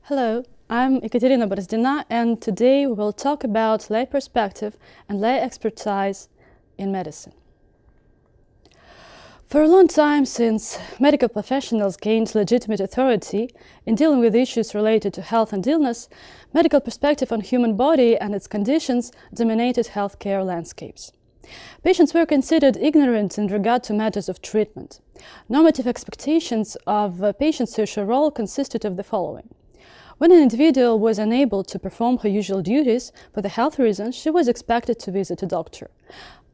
Hello, I'm Ekaterina Borozdina, and today we will talk about lay perspective and lay expertise in medicine. For a long time, since medical professionals gained legitimate authority in dealing with issues related to health and illness, medical perspective on human body and its conditions dominated healthcare landscapes. Patients were considered ignorant in regard to matters of treatment. Normative expectations of a patient's social role consisted of the following. When an individual was unable to perform her usual duties for the health reasons, she was expected to visit a doctor.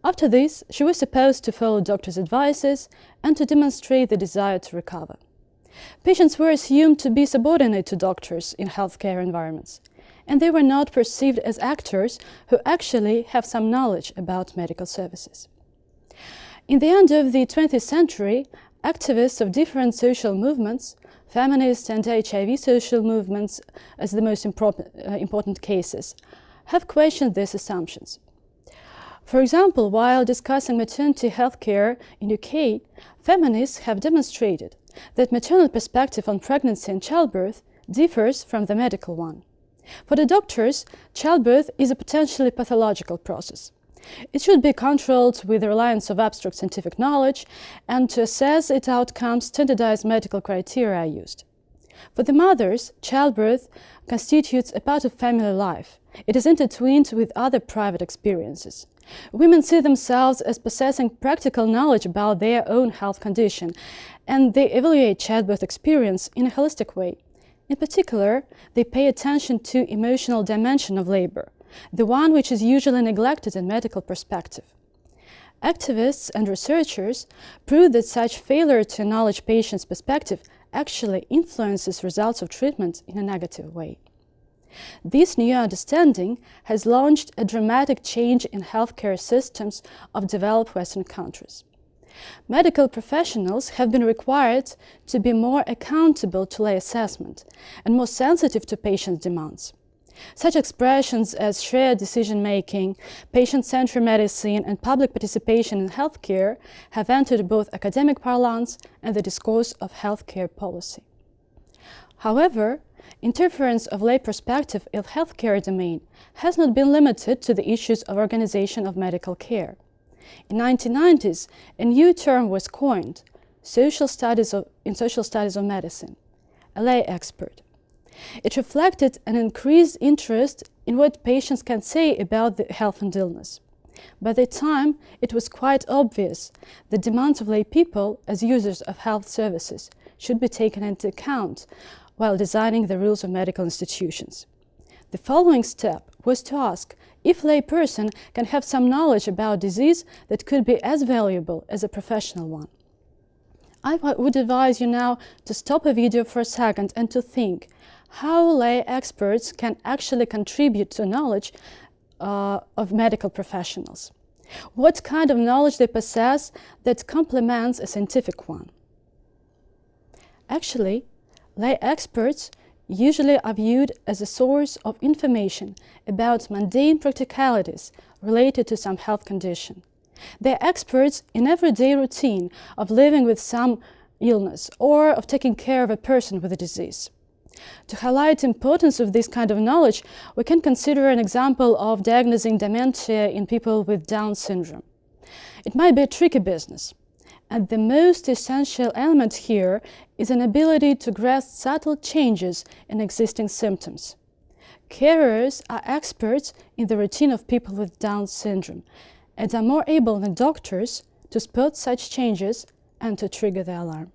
After this, she was supposed to follow doctor's advices and to demonstrate the desire to recover. Patients were assumed to be subordinate to doctors in healthcare environments, and they were not perceived as actors who actually have some knowledge about medical services. In the end of the 20th century, activists of different social movements, feminist and HIV social movements as the most important cases, have questioned these assumptions. For example, while discussing maternity healthcare in UK, feminists have demonstrated that maternal perspective on pregnancy and childbirth differs from the medical one. For the doctors, childbirth is a potentially pathological process. It should be controlled with the reliance of abstract scientific knowledge, and to assess its outcomes, standardized medical criteria are used. For the mothers, childbirth constitutes a part of family life. It is intertwined with other private experiences. Women see themselves as possessing practical knowledge about their own health condition, and they evaluate childbirth experience in a holistic way. In particular, they pay attention to emotional dimension of labor, the one which is usually neglected in medical perspective. Activists and researchers prove that such failure to acknowledge patients' perspective actually influences results of treatment in a negative way. This new understanding has launched a dramatic change in healthcare systems of developed Western countries. Medical professionals have been required to be more accountable to lay assessment and more sensitive to patient demands. Such expressions as shared decision-making, patient-centered medicine, and public participation in healthcare have entered both academic parlance and the discourse of healthcare policy. However, interference of lay perspective in healthcare domain has not been limited to the issues of organization of medical care. In the 1990s, a new term was coined, social studies of medicine, a lay expert. It reflected an increased interest in what patients can say about the health and illness. By the time, it was quite obvious the demands of lay people as users of health services should be taken into account while designing the rules of medical institutions. The following step was to ask if a lay person can have some knowledge about disease that could be as valuable as a professional one. I would advise you now to stop a video for a second and to think how lay experts can actually contribute to knowledge of medical professionals. What kind of knowledge they possess that complements a scientific one. Actually, lay experts usually are viewed as a source of information about mundane practicalities related to some health condition. They are experts in everyday routine of living with some illness or of taking care of a person with a disease. To highlight the importance of this kind of knowledge, we can consider an example of diagnosing dementia in people with Down syndrome. It might be a tricky business, and the most essential element here is an ability to grasp subtle changes in existing symptoms. Carers are experts in the routine of people with Down syndrome and are more able than doctors to spot such changes and to trigger the alarm.